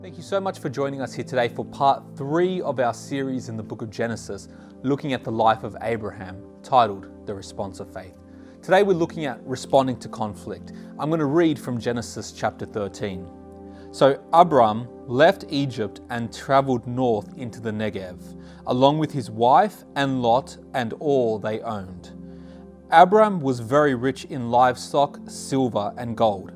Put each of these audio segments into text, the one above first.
Thank you so much for joining us here today for part 3 of our series in the book of Genesis, looking at the life of Abraham, titled The Response of Faith. Today we're looking at responding to conflict. I'm going to read from Genesis chapter 13. So Abram left Egypt and traveled north into the Negev, along with his wife and Lot and all they owned. Abram was very rich in livestock, silver and gold.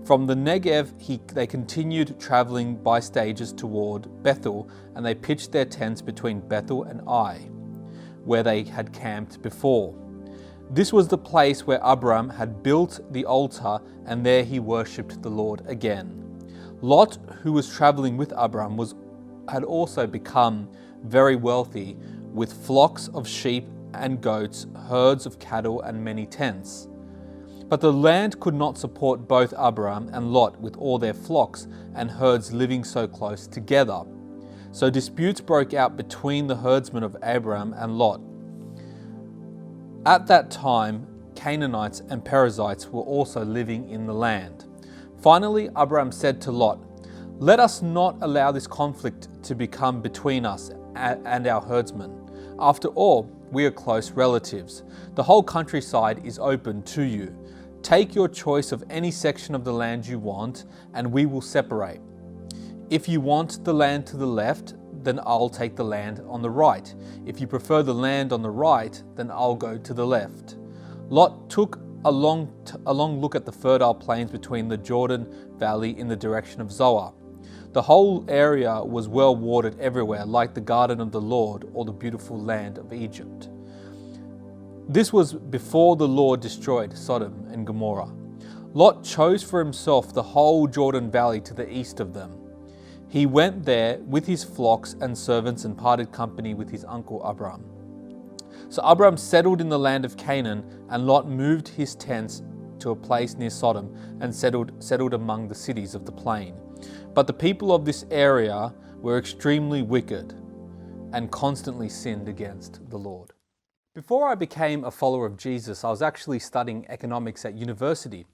From the Negev, they continued traveling by stages toward Bethel, and they pitched their tents between Bethel and Ai, where they had camped before. This was the place where Abram had built the altar, and there he worshipped the Lord again. Lot, who was traveling with Abram, had also become very wealthy, with flocks of sheep and goats, herds of cattle, and many tents. But the land could not support both Abram and Lot with all their flocks and herds living so close together. So disputes broke out between the herdsmen of Abram and Lot. At that time, Canaanites and Perizzites were also living in the land. Finally, Abram said to Lot, "Let us not allow this conflict to become between us and our herdsmen. After all, we are close relatives. The whole countryside is open to you. Take your choice of any section of the land you want, and we will separate. If you want the land to the left, then I'll take the land on the right. If you prefer the land on the right, then I'll go to the left." Lot took a long look at the fertile plains between the Jordan Valley in the direction of Zoar. The whole area was well watered everywhere, like the garden of the Lord or the beautiful land of Egypt. This was before the Lord destroyed Sodom and Gomorrah. Lot chose for himself the whole Jordan Valley to the east of them. He went there with his flocks and servants and parted company with his uncle Abram. So Abram settled in the land of Canaan, and Lot moved his tents to a place near Sodom and settled among the cities of the plain. But the people of this area were extremely wicked and constantly sinned against the Lord. Before I became a follower of Jesus, I was actually studying economics at university.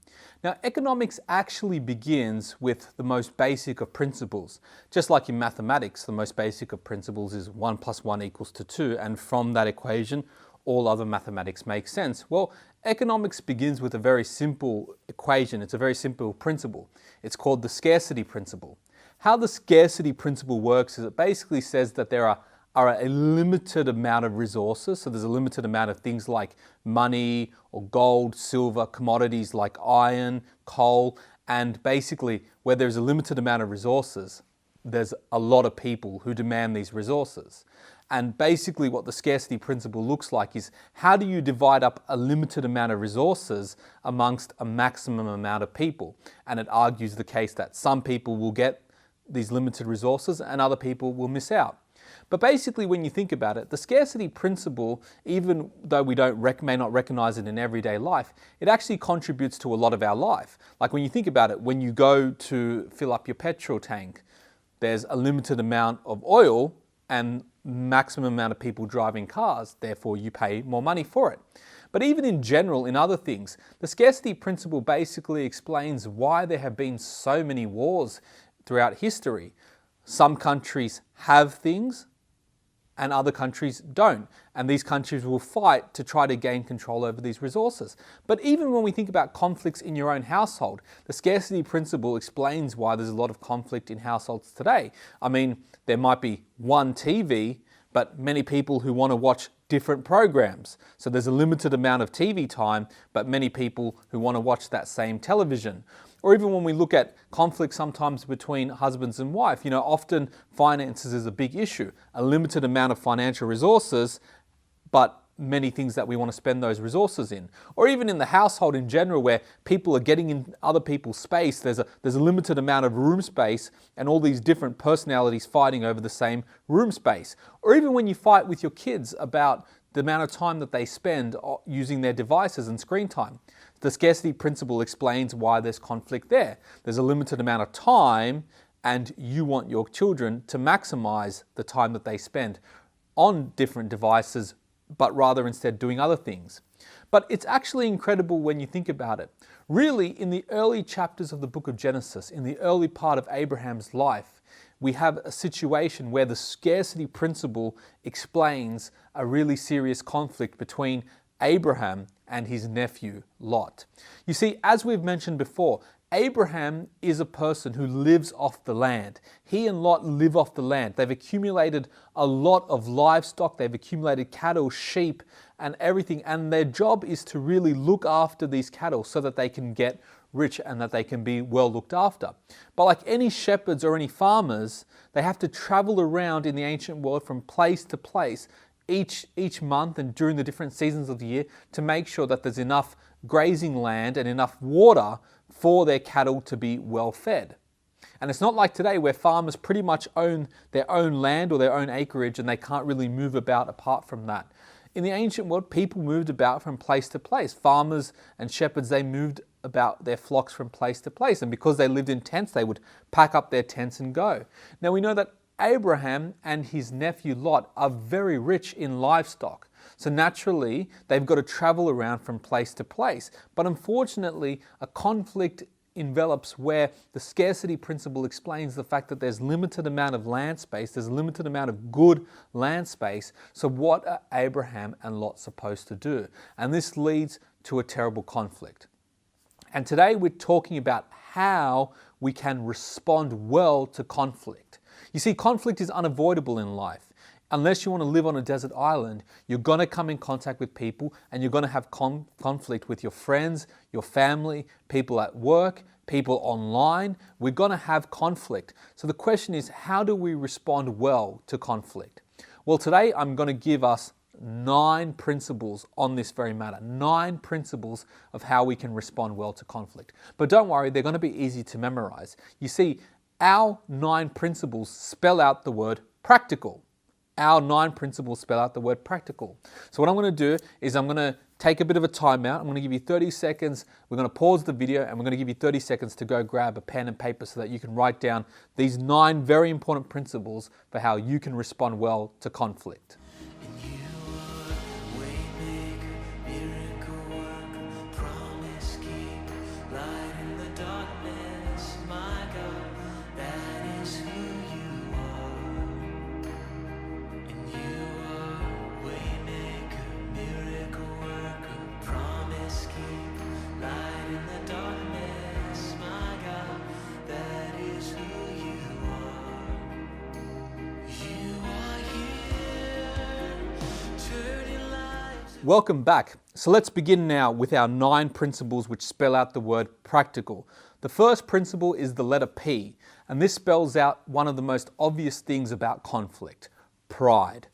Now, economics actually begins with the most basic of principles. Just like in mathematics, the most basic of principles is 1 + 1 = 2, and from that equation, all other mathematics makes sense. Well, economics begins with a very simple equation. It's a very simple principle. It's called the scarcity principle. How the scarcity principle works is it basically says that there are a limited amount of resources. So there's a limited amount of things like money or gold, silver, commodities like iron, coal, and basically where there's a limited amount of resources, there's a lot of people who demand these resources. And basically what the scarcity principle looks like is, how do you divide up a limited amount of resources amongst a maximum amount of people? And it argues the case that some people will get these limited resources and other people will miss out. But basically, when you think about it, the scarcity principle, even though we may not recognize it in everyday life, it actually contributes to a lot of our life. Like when you think about it, when you go to fill up your petrol tank, there's a limited amount of oil and maximum amount of people driving cars, therefore you pay more money for it. But even in general, in other things, the scarcity principle basically explains why there have been so many wars throughout history. Some countries have things and other countries don't. And these countries will fight to try to gain control over these resources. But even when we think about conflicts in your own household, the scarcity principle explains why there's a lot of conflict in households today. I mean, there might be one TV, but many people who want to watch different programs. So there's a limited amount of TV time, but many people who want to watch that same television. Or even when we look at conflict sometimes between husbands and wife, often finances is a big issue. A limited amount of financial resources, but many things that we want to spend those resources in. Or even in the household in general, where people are getting in other people's space, there's a limited amount of room space and all these different personalities fighting over the same room space. Or even when you fight with your kids about the amount of time that they spend using their devices and screen time. The scarcity principle explains why there's conflict there. There's a limited amount of time, and you want your children to maximize the time that they spend on different devices, but rather instead doing other things. But it's actually incredible when you think about it. Really, in the early chapters of the book of Genesis, in the early part of Abraham's life, we have a situation where the scarcity principle explains a really serious conflict between Abraham and his nephew Lot. You see, as we've mentioned before, Abraham is a person who lives off the land. He and Lot live off the land. They've accumulated a lot of livestock. They've accumulated cattle, sheep, and everything. And their job is to really look after these cattle so that they can get rich and that they can be well looked after. But like any shepherds or any farmers, they have to travel around in the ancient world from place to place each month and during the different seasons of the year to make sure that there's enough grazing land and enough water for their cattle to be well fed. And it's not like today where farmers pretty much own their own land or their own acreage and they can't really move about apart from that. In the ancient world, people moved about from place to place. Farmers and shepherds, they moved about their flocks from place to place. And because they lived in tents, they would pack up their tents and go. Now we know that Abraham and his nephew Lot are very rich in livestock. So naturally, they've got to travel around from place to place. But unfortunately, a conflict envelops where the scarcity principle explains the fact that there's limited amount of land space, there's a limited amount of good land space. So what are Abraham and Lot supposed to do? And this leads to a terrible conflict. And today we're talking about how we can respond well to conflict. You see, conflict is unavoidable in life. Unless you want to live on a desert island, you're going to come in contact with people and you're going to have conflict with your friends, your family, people at work, people online. We're going to have conflict. So the question is, how do we respond well to conflict? Well, today I'm going to give us 9 principles on this very matter. 9 principles of how we can respond well to conflict. But don't worry, they're going to be easy to memorize. You see, our 9 principles spell out the word practical. Our 9 principles spell out the word practical. So what I'm going to do is I'm going to take a bit of a timeout. I'm going to give you 30 seconds. We're going to pause the video and we're going to give you 30 seconds to go grab a pen and paper so that you can write down these 9 very important principles for how you can respond well to conflict. Welcome back. So let's begin now with our 9 principles which spell out the word practical. The first principle is the letter P, and this spells out one of the most obvious things about conflict: pride.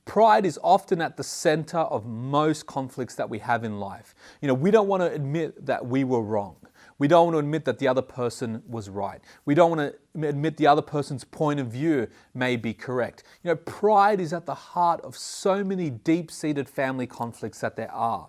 Pride is often at the center of most conflicts that we have in life. We don't want to admit that we were wrong. We don't want to admit that the other person was right. We don't want to admit the other person's point of view may be correct. Pride is at the heart of so many deep-seated family conflicts that there are.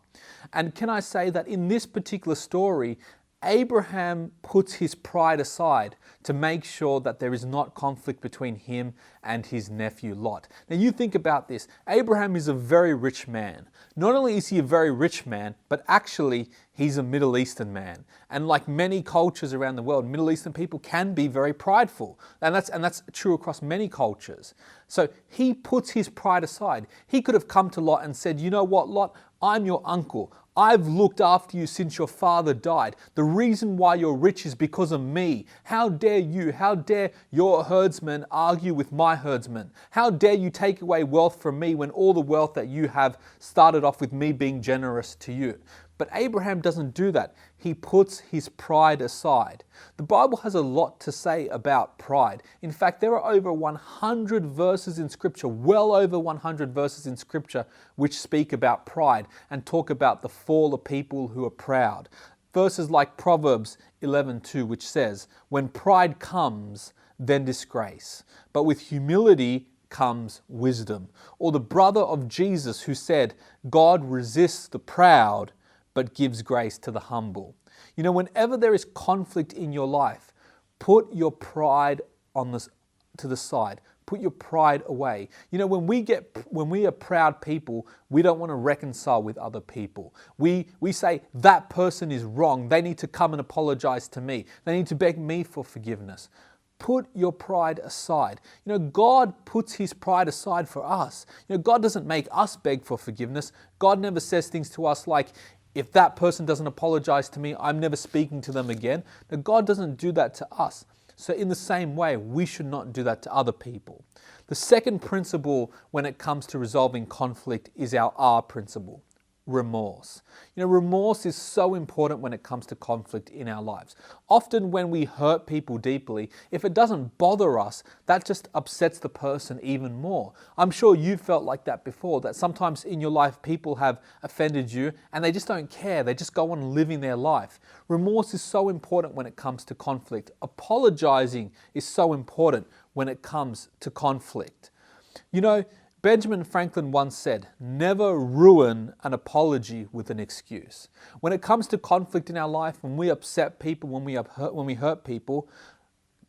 And can I say that in this particular story, Abraham puts his pride aside to make sure that there is not conflict between him and his nephew Lot. Now you think about this. Abraham is a very rich man. Not only is he a very rich man, but actually he's a Middle Eastern man. And like many cultures around the world, Middle Eastern people can be very prideful. And that's true across many cultures. So he puts his pride aside. He could have come to Lot and said, "You know what, Lot? I'm your uncle. I've looked after you since your father died. The reason why you're rich is because of me. How dare you, how dare your herdsmen argue with my herdsmen? How dare you take away wealth from me when all the wealth that you have started off with me being generous to you?" But Abraham doesn't do that. He puts his pride aside. The Bible has a lot to say about pride. In fact, there are over 100 verses in Scripture, well over 100 verses in Scripture, which speak about pride and talk about the fall of people who are proud. Verses like Proverbs 11:2, which says, "When pride comes, then disgrace. But with humility comes wisdom." Or the brother of Jesus who said, "God resists the proud, but gives grace to the humble." Whenever there is conflict in your life, put your pride to the side. Put your pride away. When we are proud people, we don't want to reconcile with other people. We say, that person is wrong. They need to come and apologize to me. They need to beg me for forgiveness. put your pride aside. God puts his pride aside for us. God doesn't make us beg for forgiveness. God never says things to us like, if that person doesn't apologize to me, I'm never speaking to them again. Now, God doesn't do that to us. So in the same way, we should not do that to other people. The second principle when it comes to resolving conflict is our R principle. Remorse. Remorse is so important when it comes to conflict in our lives. Often when we hurt people deeply, if it doesn't bother us, that just upsets the person even more. I'm sure you felt like that before, that sometimes in your life people have offended you and they just don't care. They just go on living their life. Remorse is so important when it comes to conflict. Apologizing is so important when it comes to conflict. Benjamin Franklin once said, never ruin an apology with an excuse. When it comes to conflict in our life, when we upset people, when we hurt people,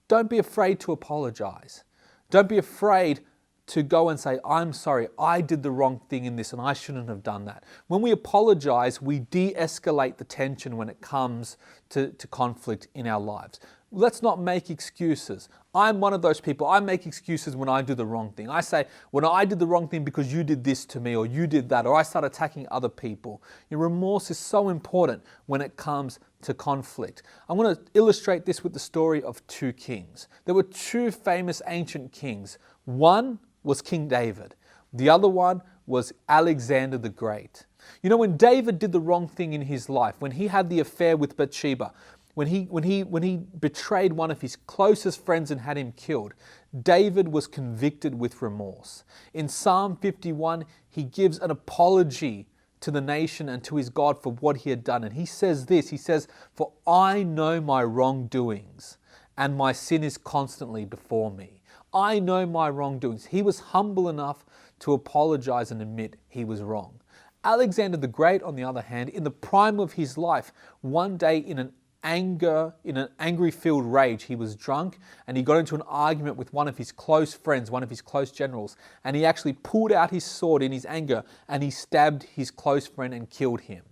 don't be afraid to apologize. Don't be afraid to go and say, I'm sorry, I did the wrong thing in this and I shouldn't have done that. When we apologize, we de-escalate the tension when it comes to conflict in our lives. Let's not make excuses. I'm one of those people. I make excuses when I do the wrong thing. I say, when I did the wrong thing because you did this to me or you did that, or I start attacking other people. Remorse is so important when it comes to conflict. I want to illustrate this with the story of two kings. There were two famous ancient kings. One was King David. The other one was Alexander the Great. When David did the wrong thing in his life, when he had the affair with Bathsheba, when he betrayed one of his closest friends and had him killed, David was convicted with remorse. In Psalm 51, he gives an apology to the nation and to his God for what he had done. And he says this, he says, "For I know my wrongdoings, and my sin is constantly before me." I know my wrongdoings. He was humble enough to apologize and admit he was wrong. Alexander the Great, on the other hand, in the prime of his life, one day in an angry-filled rage, he was drunk and he got into an argument with one of his close friends, one of his close generals, and he actually pulled out his sword in his anger and he stabbed his close friend and killed him.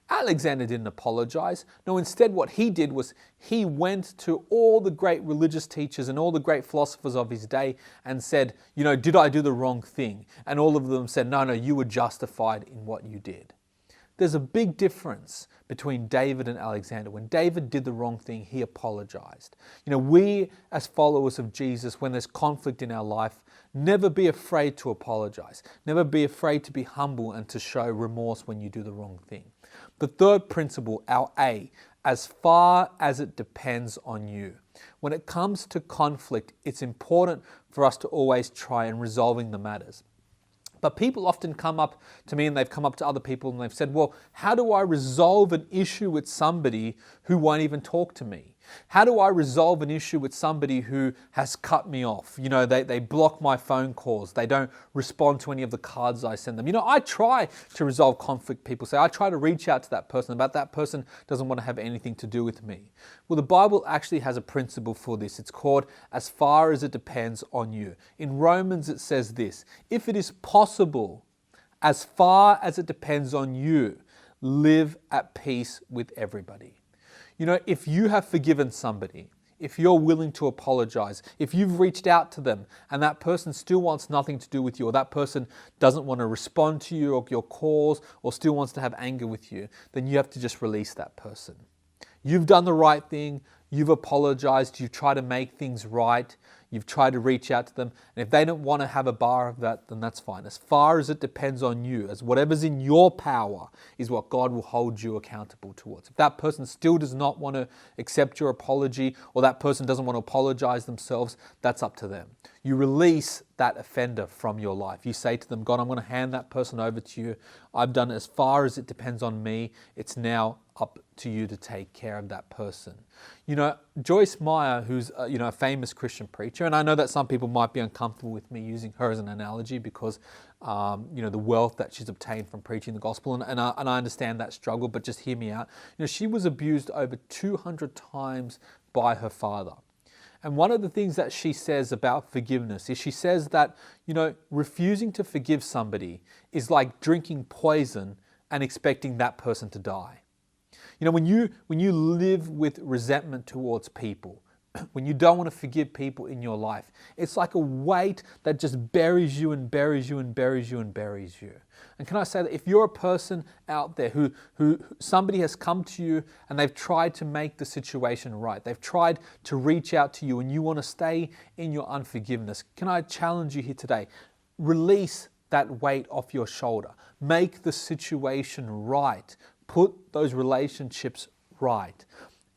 Alexander didn't apologize. No, instead what he did was he went to all the great religious teachers and all the great philosophers of his day and said, did I do the wrong thing? And all of them said, no, you were justified in what you did. There's a big difference between David and Alexander. When David did the wrong thing, he apologized. We as followers of Jesus, when there's conflict in our life, never be afraid to apologize. Never be afraid to be humble and to show remorse when you do the wrong thing. The third principle, our A, as far as it depends on you. When it comes to conflict, it's important for us to always try and resolving the matters. But people often come up to me and they've come up to other people and they've said, well, how do I resolve an issue with somebody who won't even talk to me? How do I resolve an issue with somebody who has cut me off? They block my phone calls. They don't respond to any of the cards I send them. I try to resolve conflict, people say. I try to reach out to that person, but that person doesn't want to have anything to do with me. Well, the Bible actually has a principle for this. It's called as far as it depends on you. In Romans, it says this, if it is possible, as far as it depends on you, live at peace with everybody. If you have forgiven somebody, if you're willing to apologize, if you've reached out to them and that person still wants nothing to do with you, or that person doesn't want to respond to you or your calls, or still wants to have anger with you, then you have to just release that person. You've done the right thing, you've apologized, you've tried to make things right, you've tried to reach out to them, and if they don't want to have a bar of that, then that's fine. As far as it depends on you, as whatever's in your power is what God will hold you accountable towards. If that person still does not want to accept your apology, or that person doesn't want to apologize themselves, that's up to them. You release that offender from your life. You say to them, God, I'm going to hand that person over to you. I've done as far as it depends on me. It's now up to you to take care of that person. Joyce Meyer, who's a famous Christian preacher, and I know that some people might be uncomfortable with me using her as an analogy because the wealth that she's obtained from preaching the gospel, and I understand that struggle, but just hear me out. She was abused over 200 times by her father. And one of the things that she says about forgiveness is she says that, refusing to forgive somebody is like drinking poison and expecting that person to die. When you live with resentment towards people, when you don't want to forgive people in your life. It's like a weight that just buries you and buries you and buries you and buries you. And can I say that if you're a person out there who somebody has come to you and they've tried to make the situation right, they've tried to reach out to you and you want to stay in your unforgiveness, can I challenge you here today? Release that weight off your shoulder. Make the situation right. Put those relationships right.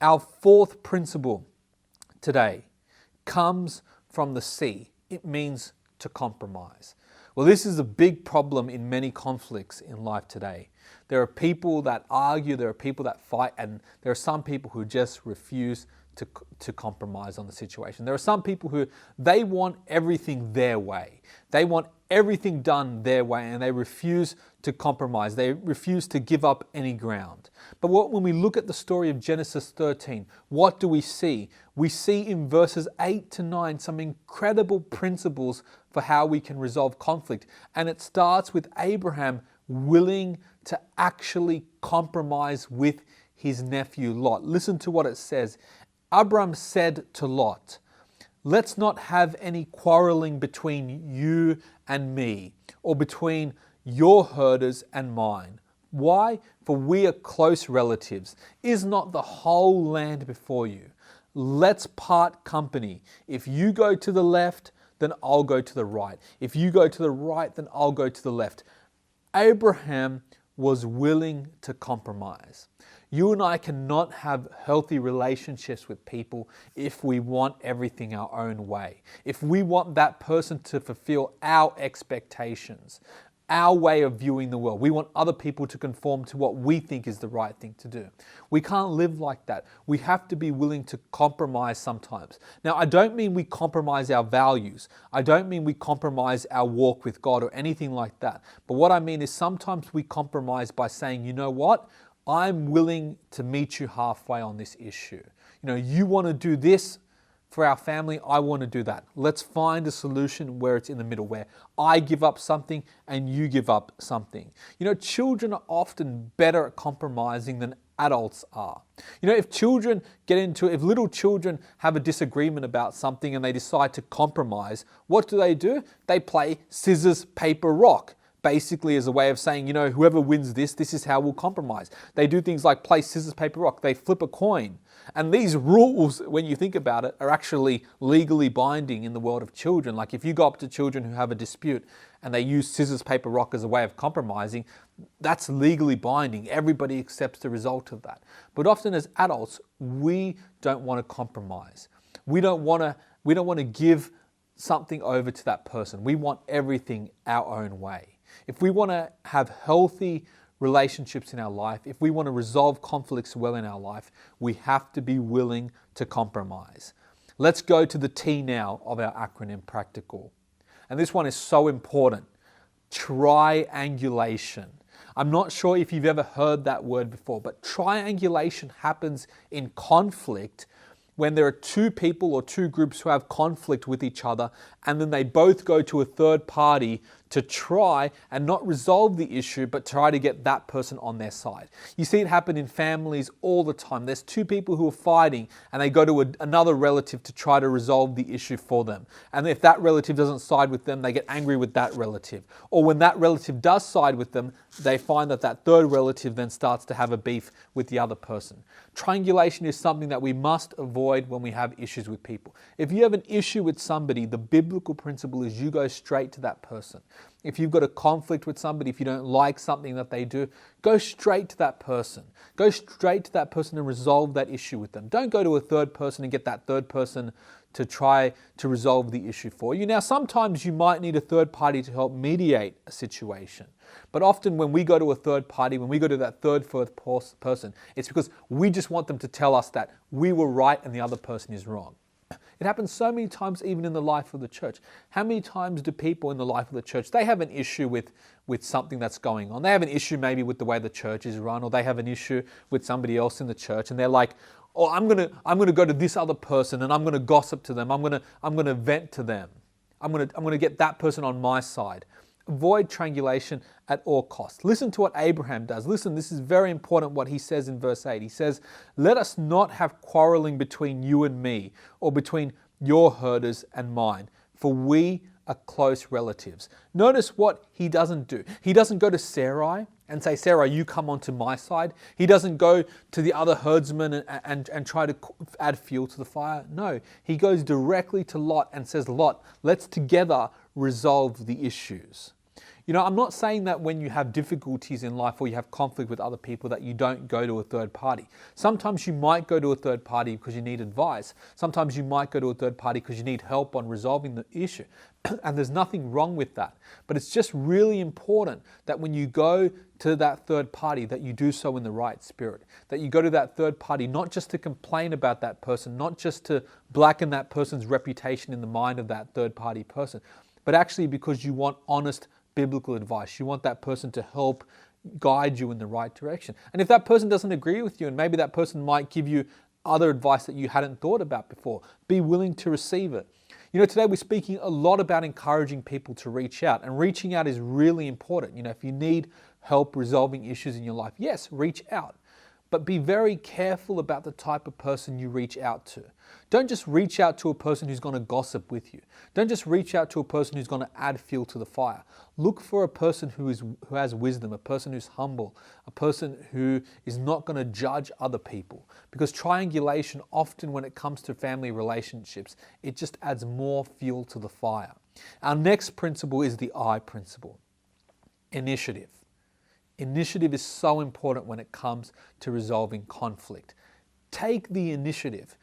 Our fourth principle today comes from the C. It means to compromise. Well, this is a big problem in many conflicts in life today. There are people that argue, there are people that fight, and there are some people who just refuse to compromise on the situation. There are some people who, they want everything their way. They want everything done their way, and they refuse to compromise. They refuse to give up any ground. But when we look at the story of Genesis 13, what do we see? We see in verses 8 to 9 some incredible principles for how we can resolve conflict. And it starts with Abraham willing to actually compromise with his nephew Lot. Listen to what it says. Abram said to Lot, "Let's not have any quarreling between you and me, or between your herders and mine. Why? For we are close relatives. Is not the whole land before you? Let's part company. If you go to the left, then I'll go to the right. If you go to the right, then I'll go to the left." Abraham was willing to compromise. You and I cannot have healthy relationships with people if we want everything our own way. If we want that person to fulfill our expectations, our way of viewing the world. We want other people to conform to what we think is the right thing to do. We can't live like that. We have to be willing to compromise sometimes. Now, I don't mean we compromise our values. I don't mean we compromise our walk with God or anything like that. But what I mean is sometimes we compromise by saying, you know what? I'm willing to meet you halfway on this issue. You want to do this for our family, I want to do that. Let's find a solution where it's in the middle, where I give up something and you give up something. Children are often better at compromising than adults are. If little children have a disagreement about something and they decide to compromise, what do? They play scissors, paper, rock. Basically as a way of saying, whoever wins this is how we'll compromise. They do things like play scissors, paper, rock. They flip a coin. And these rules, when you think about it, are actually legally binding in the world of children. Like if you go up to children who have a dispute and they use scissors, paper, rock as a way of compromising, that's legally binding. Everybody accepts the result of that. But often as adults, we don't want to compromise. We don't want to give something over to that person. We want everything our own way. If we want to have healthy relationships in our life, if we want to resolve conflicts well in our life, we have to be willing to compromise. Let's go to the T now of our acronym practical. And this one is so important. Triangulation. I'm not sure if you've ever heard that word before, but triangulation happens in conflict when there are two people or two groups who have conflict with each other, and then they both go to a third party to try and not resolve the issue, but try to get that person on their side. You see it happen in families all the time. There's two people who are fighting and they go to another relative to try to resolve the issue for them. And if that relative doesn't side with them, they get angry with that relative. Or when that relative does side with them, they find that third relative then starts to have a beef with the other person. Triangulation is something that we must avoid when we have issues with people. If you have an issue with somebody, the biblical principle is you go straight to that person. If you've got a conflict with somebody, if you don't like something that they do, go straight to that person. Go straight to that person and resolve that issue with them. Don't go to a third person and get that third person to try to resolve the issue for you. Now, sometimes you might need a third party to help mediate a situation. But often when we go to a third party, when we go to that third person, it's because we just want them to tell us that we were right and the other person is wrong. It happens so many times even in the life of the church. How many times do people in the life of the church, they have an issue with something that's going on. They have an issue maybe with the way the church is run, or they have an issue with somebody else in the church, and they're like, "Oh, I'm gonna go to this other person and I'm gonna gossip to them. I'm gonna vent to them. I'm gonna get that person on my side." Avoid triangulation at all costs. Listen to what Abraham does. Listen, this is very important what he says in verse 8. He says, let us not have quarreling between you and me, or between your herders and mine, for we are close relatives. Notice what he doesn't do. He doesn't go to Sarai and say, Sarah, you come onto my side. He doesn't go to the other herdsmen and try to add fuel to the fire. No, he goes directly to Lot and says, Lot, let's together resolve the issues. You know, I'm not saying that when you have difficulties in life or you have conflict with other people that you don't go to a third party. Sometimes you might go to a third party because you need advice. Sometimes you might go to a third party because you need help on resolving the issue. And there's nothing wrong with that. But it's just really important that when you go to that third party, that you do so in the right spirit. That you go to that third party not just to complain about that person, not just to blacken that person's reputation in the mind of that third party person, but actually because you want honest biblical advice. You want that person to help guide you in the right direction. And if that person doesn't agree with you, and maybe that person might give you other advice that you hadn't thought about before, be willing to receive it. You know, today we're speaking a lot about encouraging people to reach out, and reaching out is really important. You know, if you need help resolving issues in your life, yes, reach out. But be very careful about the type of person you reach out to. Don't just reach out to a person who's going to gossip with you. Don't just reach out to a person who's going to add fuel to the fire. Look for a person who has wisdom, a person who's humble, a person who is not going to judge other people. Because triangulation, often when it comes to family relationships, it just adds more fuel to the fire. Our next principle is the I principle, initiative. Initiative is so important when it comes to resolving conflict. Take the initiative.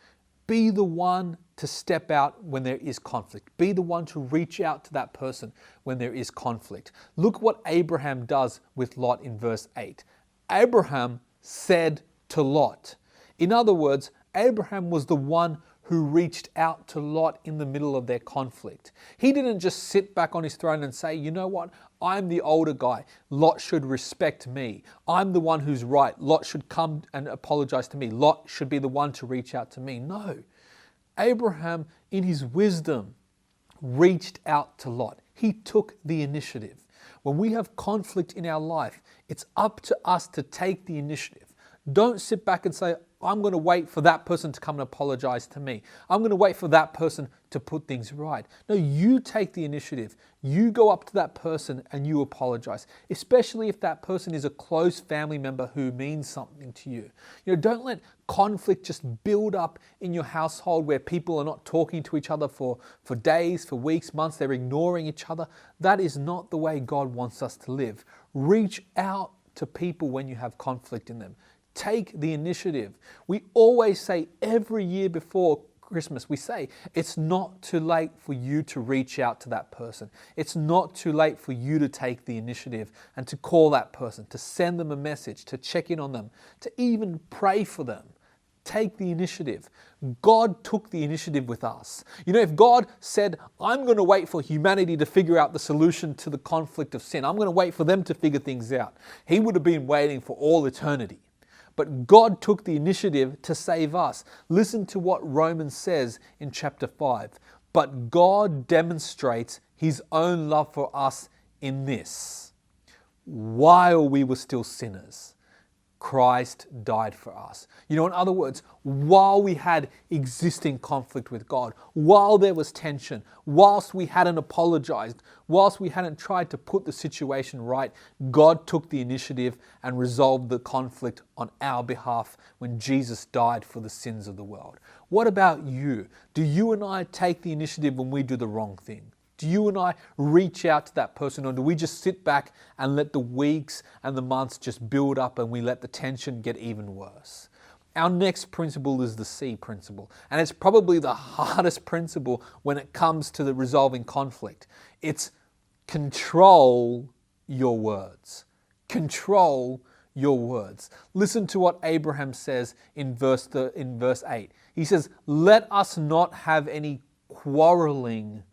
Be the one to step out when there is conflict. Be the one to reach out to that person when there is conflict. Look what Abraham does with Lot in verse 8. Abraham said to Lot. In other words, Abraham was the one who reached out to Lot in the middle of their conflict. He didn't just sit back on his throne and say, you know what, I'm the older guy. Lot should respect me. I'm the one who's right. Lot should come and apologize to me. Lot should be the one to reach out to me. No. Abraham, in his wisdom, reached out to Lot. He took the initiative. When we have conflict in our life, it's up to us to take the initiative. Don't sit back and say, I'm going to wait for that person to come and apologize to me. I'm going to wait for that person to put things right. No, you take the initiative. You go up to that person and you apologize, especially if that person is a close family member who means something to you. You know, don't let conflict just build up in your household where people are not talking to each other for days, for weeks, months. They're ignoring each other. That is not the way God wants us to live. Reach out to people when you have conflict in them. Take the initiative. We always say every year before Christmas, we say it's not too late for you to reach out to that person. It's not too late for you to take the initiative and to call that person, to send them a message, to check in on them, to even pray for them. Take the initiative. God took the initiative with us. You know, if God said, I'm going to wait for humanity to figure out the solution to the conflict of sin, I'm going to wait for them to figure things out, He would have been waiting for all eternity. But God took the initiative to save us. Listen to what Romans says in chapter 5. But God demonstrates His own love for us in this: while we were still sinners, Christ died for us. You know, in other words, while we had existing conflict with God, while there was tension, whilst we hadn't apologized, whilst we hadn't tried to put the situation right, God took the initiative and resolved the conflict on our behalf when Jesus died for the sins of the world. What about you? Do you and I take the initiative when we do the wrong thing? Do you and I reach out to that person, or do we just sit back and let the weeks and the months just build up and we let the tension get even worse? Our next principle is the C principle, and it's probably the hardest principle when it comes to the resolving conflict. It's control your words. Control your words. Listen to what Abraham says in verse 8. He says, let us not have any quarreling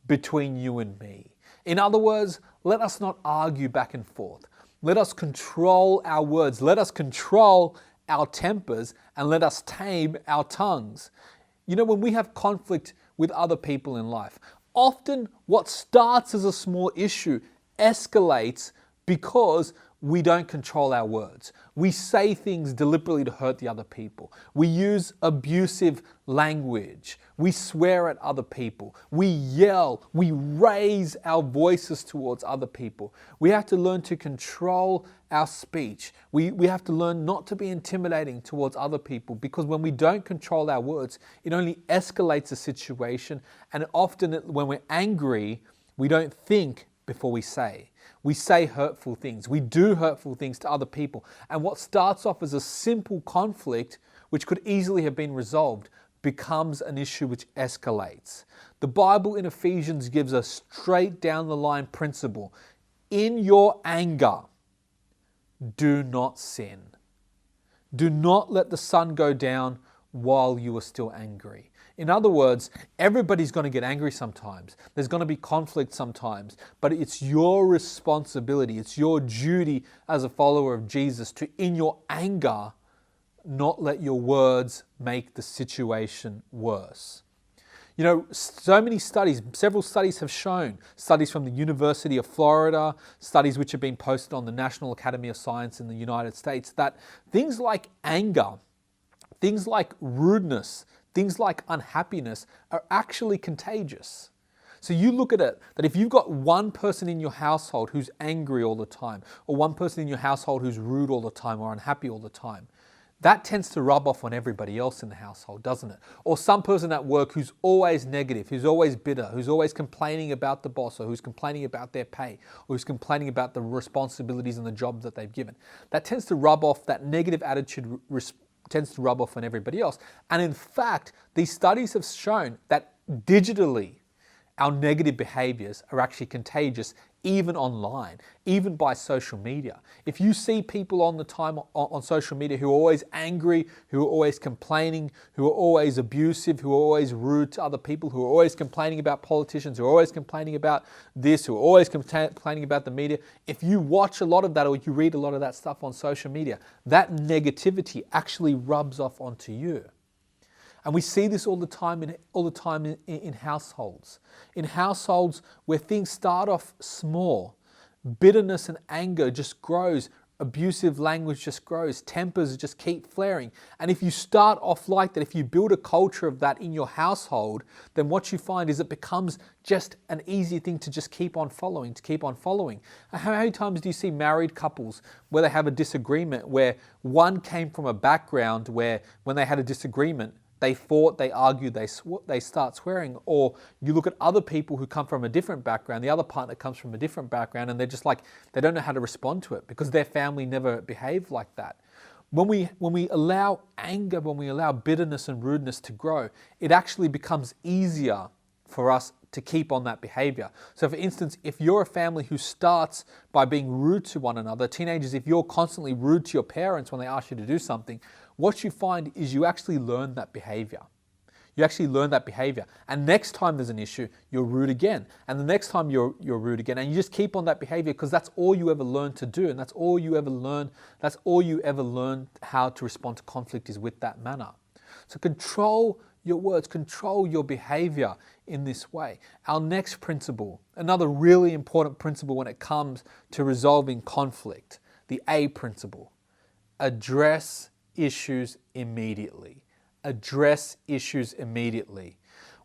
between you and me. In other words, let us not argue back and forth. Let us control our words. Let us control our tempers, and let us tame our tongues. You know, when we have conflict with other people in life, often what starts as a small issue escalates because we don't control our words. We say things deliberately to hurt the other people. We use abusive language. We swear at other people. We yell. We raise our voices towards other people. We have to learn to control our speech. We have to learn not to be intimidating towards other people, because when we don't control our words, it only escalates the situation. And often when we're angry, we don't think before we say. We say hurtful things. We do hurtful things to other people. And what starts off as a simple conflict, which could easily have been resolved, becomes an issue which escalates. The Bible in Ephesians gives a straight down the line principle. In your anger, do not sin. Do not let the sun go down while you are still angry. In other words, everybody's going to get angry sometimes. There's going to be conflict sometimes, but it's your responsibility, it's your duty as a follower of Jesus to, in your anger, not let your words make the situation worse. You know, so many studies, several studies have shown, studies from the University of Florida, studies which have been posted on the National Academy of Science in the United States, that things like anger, things like rudeness, things like unhappiness are actually contagious. So you look at it, that if you've got one person in your household who's angry all the time, or one person in your household who's rude all the time or unhappy all the time, that tends to rub off on everybody else in the household, doesn't it? Or some person at work who's always negative, who's always bitter, who's always complaining about the boss, or who's complaining about their pay, or who's complaining about the responsibilities and the job that they've given. That tends to rub off, that negative attitude tends to rub off on everybody else. And in fact, these studies have shown that digitally, our negative behaviors are actually contagious, even online, even by social media. If you see people on the time on social media who are always angry, who are always complaining, who are always abusive, who are always rude to other people, who are always complaining about politicians, who are always complaining about this, who are always complaining about the media, if you watch a lot of that or you read a lot of that stuff on social media, that negativity actually rubs off onto you. And we see this all the time in households. In households where things start off small, bitterness and anger just grows, abusive language just grows, tempers just keep flaring. And if you start off like that, if you build a culture of that in your household, then what you find is it becomes just an easy thing to just keep on following. How many times do you see married couples where they have a disagreement, where one came from a background where when they had a disagreement, they fought, they argued, they start swearing? Or you look at other people who come from a different background, the other partner comes from a different background, and they're just like, they don't know how to respond to it because their family never behaved like that. When we allow anger, when we allow bitterness and rudeness to grow, it actually becomes easier for us to keep on that behavior. So for instance, if you're a family who starts by being rude to one another, teenagers, if you're constantly rude to your parents when they ask you to do something, what you find is you actually learn that behavior. You actually learn that behavior. And next time there's an issue, you're rude again. And the next time you're rude again. And you just keep on that behavior because that's all you ever learn to do. And that's all you ever learn. That's all you ever learn how to respond to conflict is with that manner. So control your words, control your behavior in this way. Our next principle, another really important principle when it comes to resolving conflict, the A principle, address issues immediately. Address issues immediately.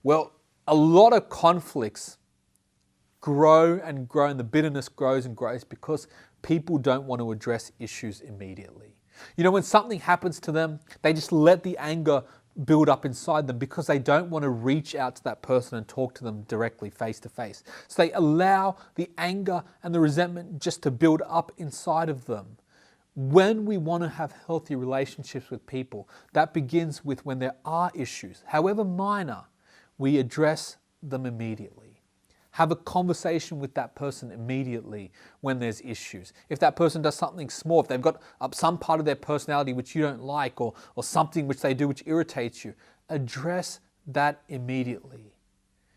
Well, a lot of conflicts grow and grow, and the bitterness grows and grows because people don't want to address issues immediately. You know, when something happens to them, they just let the anger build up inside them because they don't want to reach out to that person and talk to them directly face to face. So they allow the anger and the resentment just to build up inside of them. When we want to have healthy relationships with people, that begins with when there are issues, however minor, we address them immediately. Have a conversation with that person immediately when there's issues. If that person does something small, if they've got some part of their personality which you don't like, or something which they do which irritates you, address that immediately.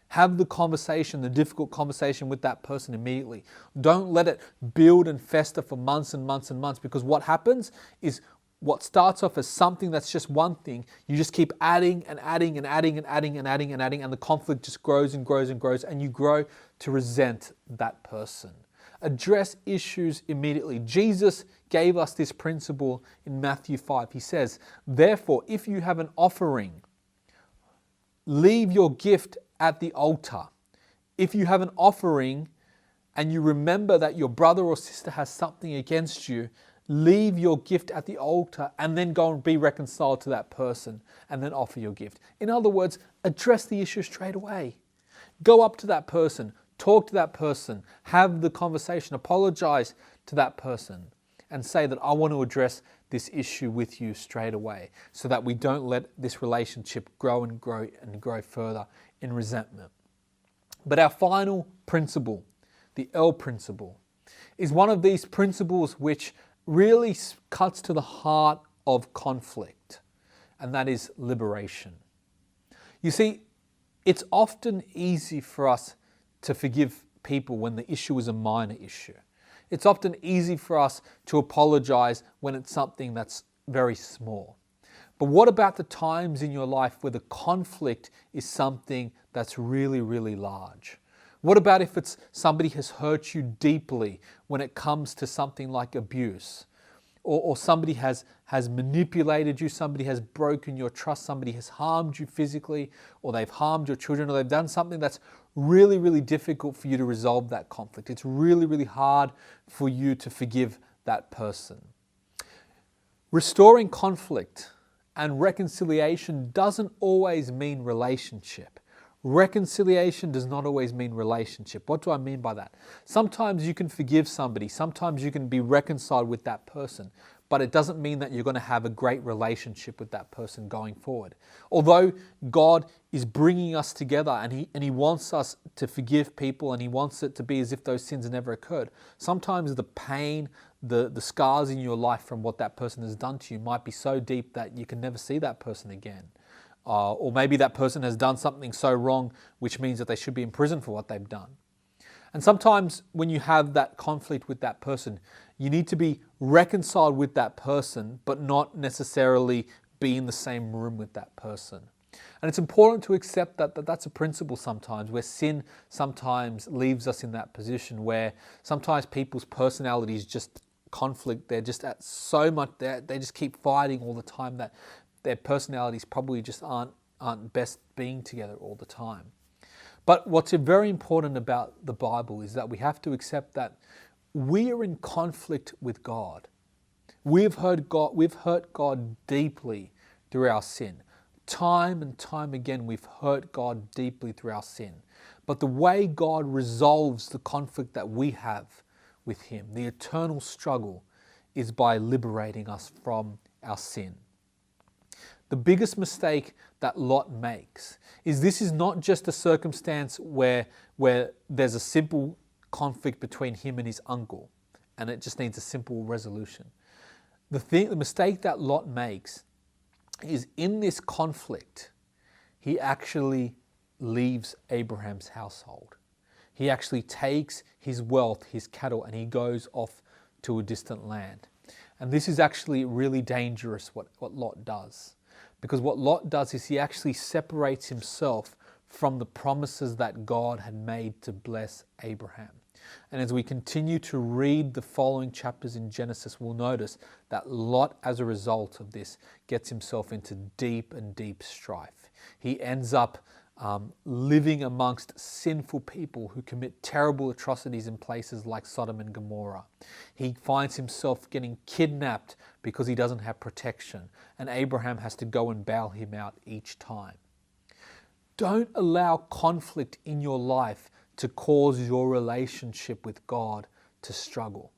Have the conversation, the difficult conversation with that person immediately. Don't let it build and fester for months and months and months, because what happens is what starts off as something that's just one thing, you just keep adding and adding and adding and adding and adding and adding, and the conflict just grows and grows and grows, and you grow to resent that person. Address issues immediately. Jesus gave us this principle in Matthew 5. He says, therefore, if you have an offering, leave your gift at the altar. If you have an offering and you remember that your brother or sister has something against you, leave your gift at the altar and then go and be reconciled to that person and then offer your gift. In other words, address the issue straight away. Go up to that person, talk to that person, have the conversation, apologize to that person and say that I want to address this issue with you straight away so that we don't let this relationship grow and grow further in resentment. But our final principle, the L principle, is one of these principles which really cuts to the heart of conflict, and that is liberation. You see, it's often easy for us to forgive people when the issue is a minor issue. It's often easy for us to apologize when it's something that's very small. But what about the times in your life where the conflict is something that's really, really large? What about if it's somebody has hurt you deeply when it comes to something like abuse? Or somebody has manipulated you, somebody has broken your trust, somebody has harmed you physically, or they've harmed your children, or they've done something that's really, really difficult for you to resolve that conflict. It's really, really hard for you to forgive that person. Restoring conflict and reconciliation doesn't always mean relationship. Reconciliation does not always mean relationship. What do I mean by that? Sometimes you can forgive somebody, sometimes you can be reconciled with that person, but it doesn't mean that you're going to have a great relationship with that person going forward. Although God is bringing us together and He wants us to forgive people and He wants it to be as if those sins never occurred, sometimes the pain, the scars in your life from what that person has done to you might be so deep that you can never see that person again. Or maybe that person has done something so wrong, which means that they should be in prison for what they've done. And sometimes when you have that conflict with that person, you need to be reconciled with that person, but not necessarily be in the same room with that person. And it's important to accept that that's a principle sometimes, where sin sometimes leaves us in that position where sometimes people's personalities just conflict. They're just at so much, they just keep fighting all the time that their personalities probably just aren't best being together all the time. But what's very important about the Bible is that we have to accept that we are in conflict with God. We've hurt God deeply through our sin. Time and time again, we've hurt God deeply through our sin. But the way God resolves the conflict that we have with Him, the eternal struggle, is by liberating us from our sin. The biggest mistake that Lot makes is this is not just a circumstance where there's a simple conflict between him and his uncle and it just needs a simple resolution. The mistake that Lot makes is in this conflict, he actually leaves Abraham's household. He actually takes his wealth, his cattle, and he goes off to a distant land. And this is actually really dangerous, what Lot does. Because what Lot does is he actually separates himself from the promises that God had made to bless Abraham. And as we continue to read the following chapters in Genesis, we'll notice that Lot, as a result of this, gets himself into deep and deep strife. He ends up living amongst sinful people who commit terrible atrocities in places like Sodom and Gomorrah. He finds himself getting kidnapped because he doesn't have protection, and Abraham has to go and bail him out each time. Don't allow conflict in your life to cause your relationship with God to struggle.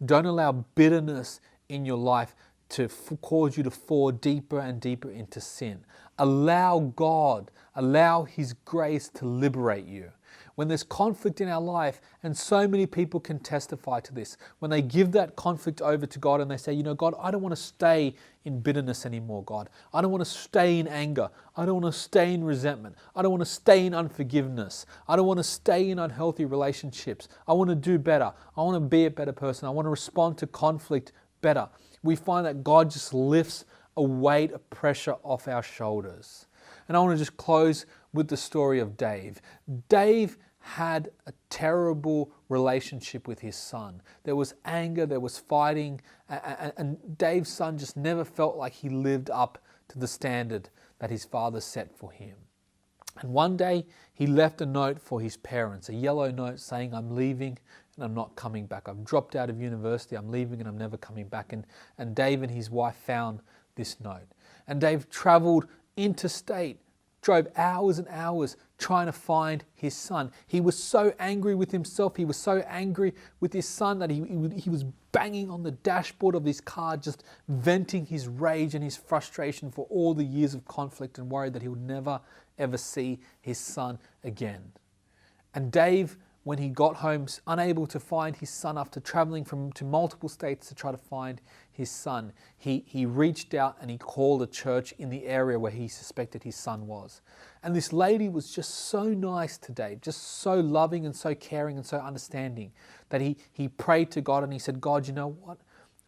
Don't allow bitterness in your life to cause you to fall deeper and deeper into sin. Allow God, allow His grace to liberate you. When there's conflict in our life, and so many people can testify to this, when they give that conflict over to God and they say, God, I don't want to stay in bitterness anymore, God. I don't want to stay in anger. I don't want to stay in resentment. I don't want to stay in unforgiveness. I don't want to stay in unhealthy relationships. I want to do better. I want to be a better person. I want to respond to conflict better. We find that God just lifts a weight of pressure off our shoulders. And I want to just close with the story of Dave. Dave had a terrible relationship with his son. There was anger, there was fighting, and Dave's son just never felt like he lived up to the standard that his father set for him. And one day he left a note for his parents, a yellow note saying, "I'm leaving and I'm not coming back. I've dropped out of university, I'm leaving and I'm never coming back." And Dave and his wife found this note. And Dave traveled interstate, drove hours and hours trying to find his son. He was so angry with himself, he was so angry with his son that he was banging on the dashboard of his car, just venting his rage and his frustration for all the years of conflict, and worried that he would never ever see his son again. And Dave, when he got home, unable to find his son after traveling to multiple states to try to find his son, he reached out and he called a church in the area where he suspected his son was. And this lady was just so nice to Dave, just so loving and so caring and so understanding, that he prayed to God and he said, "God, you know what?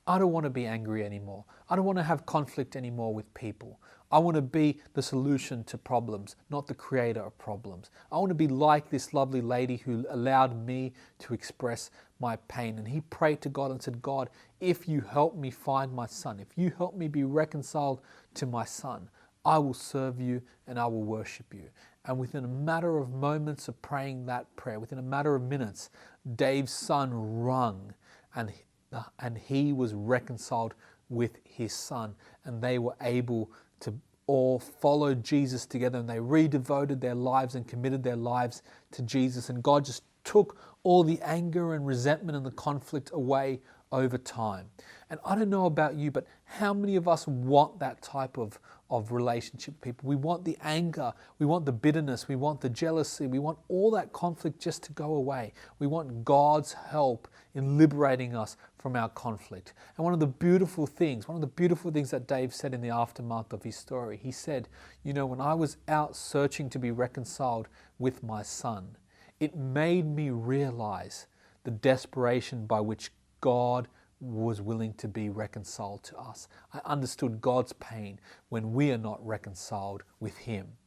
I don't want to be angry anymore. I don't want to have conflict anymore with people. I want to be the solution to problems, not the creator of problems. I want to be like this lovely lady who allowed me to express my pain." And he prayed to God and said, "God, if you help me find my son, if you help me be reconciled to my son, I will serve you and I will worship you." And within a matter of moments of praying that prayer, within a matter of minutes, Dave's son rung and he was reconciled with his son, and they were able to all follow Jesus together, and they redevoted their lives and committed their lives to Jesus, and God just took all the anger and resentment and the conflict away over time. And I don't know about you, but how many of us want that type of relationship with people? We want the anger, we want the bitterness, we want the jealousy, we want all that conflict just to go away. We want God's help in liberating us from our conflict. And one of the beautiful things that Dave said in the aftermath of his story, he said, "You know, when I was out searching to be reconciled with my son, it made me realize the desperation by which God was willing to be reconciled to us. I understood God's pain when we are not reconciled with him."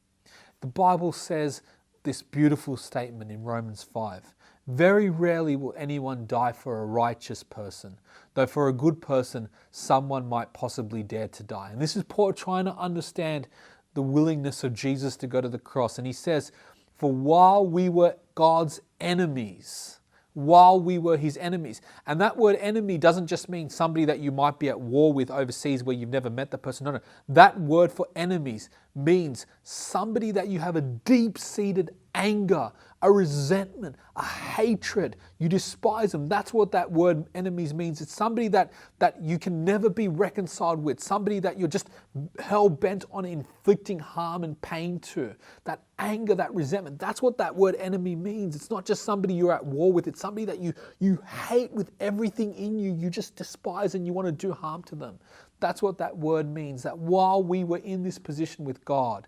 The Bible says this beautiful statement in Romans 5. "Very rarely will anyone die for a righteous person, though for a good person someone might possibly dare to die." And this is Paul trying to understand the willingness of Jesus to go to the cross. And he says, "For while we were God's enemies," while we were his enemies. And that word enemy doesn't just mean somebody that you might be at war with overseas where you've never met the person. No. That word for enemies means somebody that you have a deep-seated anger, a resentment, a hatred. You despise them. That's what that word enemies means. It's somebody that you can never be reconciled with, somebody that you're just hell-bent on inflicting harm and pain to. That anger, that resentment, that's what that word enemy means. It's not just somebody you're at war with. It's somebody that you hate with everything in you. You just despise and you want to do harm to them. That's what that word means, that while we were in this position with God,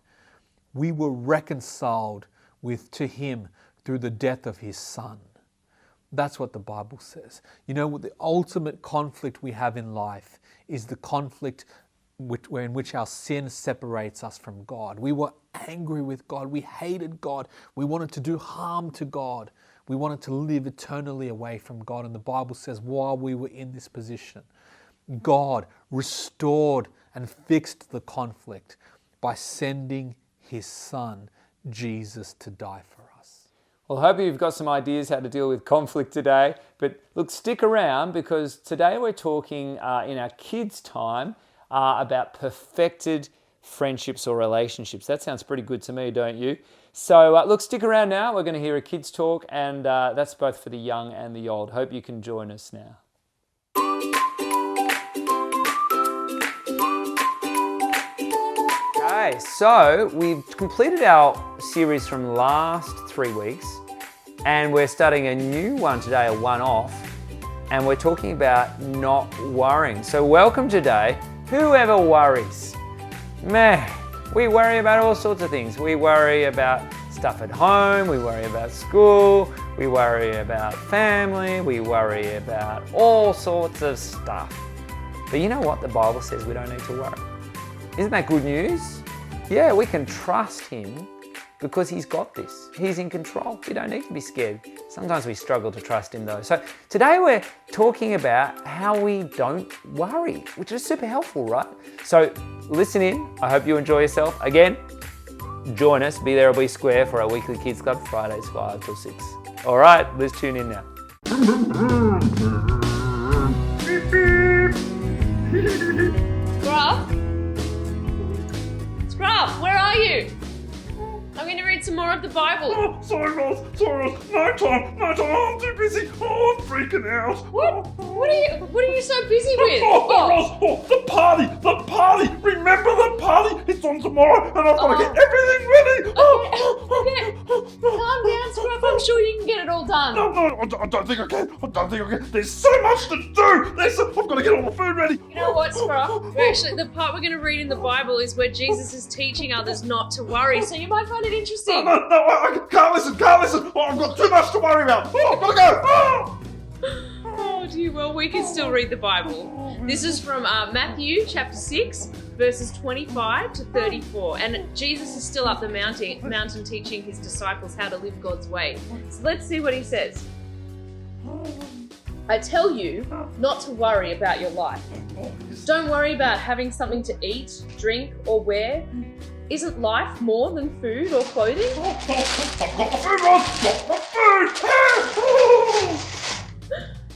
we were reconciled to him through the death of his son. That's what the Bible says. You know, the ultimate conflict we have in life is the conflict in which our sin separates us from God. We were angry with God. We hated God. We wanted to do harm to God. We wanted to live eternally away from God. And the Bible says while we were in this position, God restored and fixed the conflict by sending his son, Jesus, to die for us. Well, I hope you've got some ideas how to deal with conflict today. But look, stick around, because today we're talking in our kids' time about perfected friendships or relationships. That sounds pretty good to me, don't you? So look, stick around now. We're going to hear a kids' talk, and that's both for the young and the old. Hope you can join us now. Okay, so we've completed our series from last 3 weeks, and we're starting a new one today, a one-off, and we're talking about not worrying. So welcome today. Whoever worries? Man, we worry about all sorts of things. We worry about stuff at home, we worry about school, we worry about family, we worry about all sorts of stuff. But you know what? The Bible says we don't need to worry. Isn't that good news? Yeah, we can trust him because he's got this. He's in control. We don't need to be scared. Sometimes we struggle to trust him though. So today we're talking about how we don't worry, which is super helpful, right? So listen in. I hope you enjoy yourself. Again, join us, be there or be square, for our weekly Kids Club, Fridays 5 till 6. All right, let's tune in now. Scruff, where are you? I'm going to read some more of the Bible. Oh, sorry, Ross. No time. Oh, I'm too busy. Oh, I'm freaking out. What are you so busy with? Ross. Oh, the party. Remember the party? It's on tomorrow, and I've got to get everything ready. Okay. Calm down, Scruff. I'm sure you can get it all done. No, I don't think I can. There's so much to do. I've got to get all the food ready. You know what, Scruff? Actually, the part we're going to read in the Bible is where Jesus is teaching others not to worry, so you might find it interesting. No, I can't listen. Oh, I've got too much to worry about. Oh, I've got to go. Oh, dear. Well, we can still read the Bible. This is from Matthew chapter 6, verses 25 to 34. And Jesus is still up the mountain teaching his disciples how to live God's way. So let's see what he says. I tell you not to worry about your life. Don't worry about having something to eat, drink, or wear. Isn't life more than food or clothing? I've got the food, Ross. Got the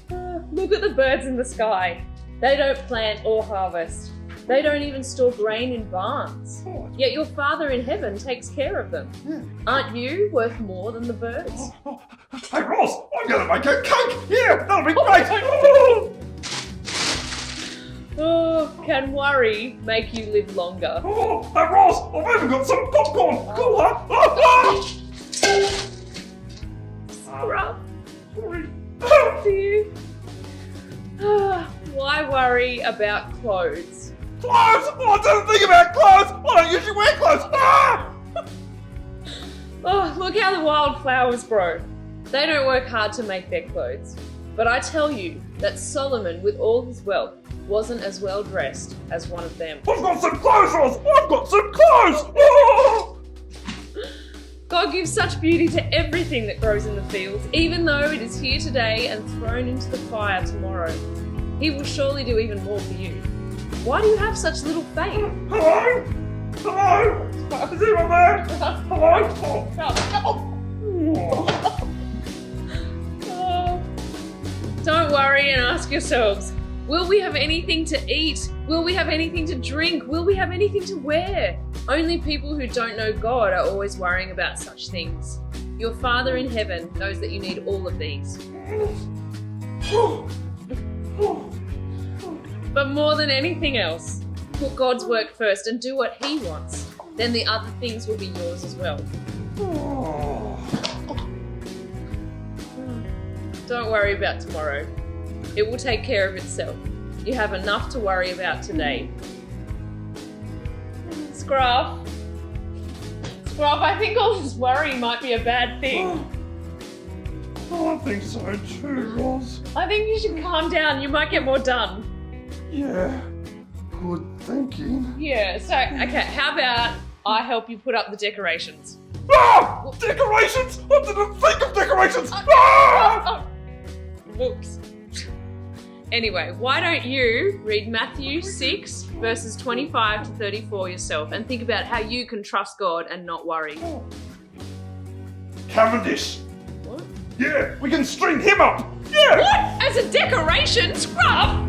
food. Look at the birds in the sky. They don't plant or harvest. They don't even store grain in barns. Yet your Father in heaven takes care of them. Aren't you worth more than the birds? Hey, Ross, I'm going to make a cake. Yeah, that'll be great. Oh, can worry make you live longer? Oh, hey, Ross, I've even got some popcorn. Cool, huh? Scruff, Sorry. dear. Why worry about clothes? Clothes! Oh, I didn't think about clothes. I don't usually wear clothes. Oh, look how the wildflowers grow. They don't work hard to make their clothes. But I tell you that Solomon, with all his wealth, wasn't as well dressed as one of them. I've got some clothes, Ross. I've got some clothes. Oh! God gives such beauty to everything that grows in the fields, even though it is here today and thrown into the fire tomorrow. He will surely do even more for you. Why do you have such little faith? Hello? Is anyone there? Hello? Don't worry and ask yourselves, will we have anything to eat? Will we have anything to drink? Will we have anything to wear? Only people who don't know God are always worrying about such things. Your Father in heaven knows that you need all of these. But more than anything else, put God's work first and do what He wants. Then the other things will be yours as well. Don't worry about tomorrow. It will take care of itself. You have enough to worry about today. Scruff, I think all this worry might be a bad thing. Oh, I think so too, Ross. I think you should calm down. You might get more done. Yeah, good thinking. Yeah, so, okay, how about I help you put up the decorations? Ah! Decorations! I didn't think of decorations! Whoops. Anyway, why don't you read Matthew 6, verses 25 to 34 yourself and think about how you can trust God and not worry. Cavendish. What? Yeah, we can string him up. Yeah! What? As a decoration? Scruff?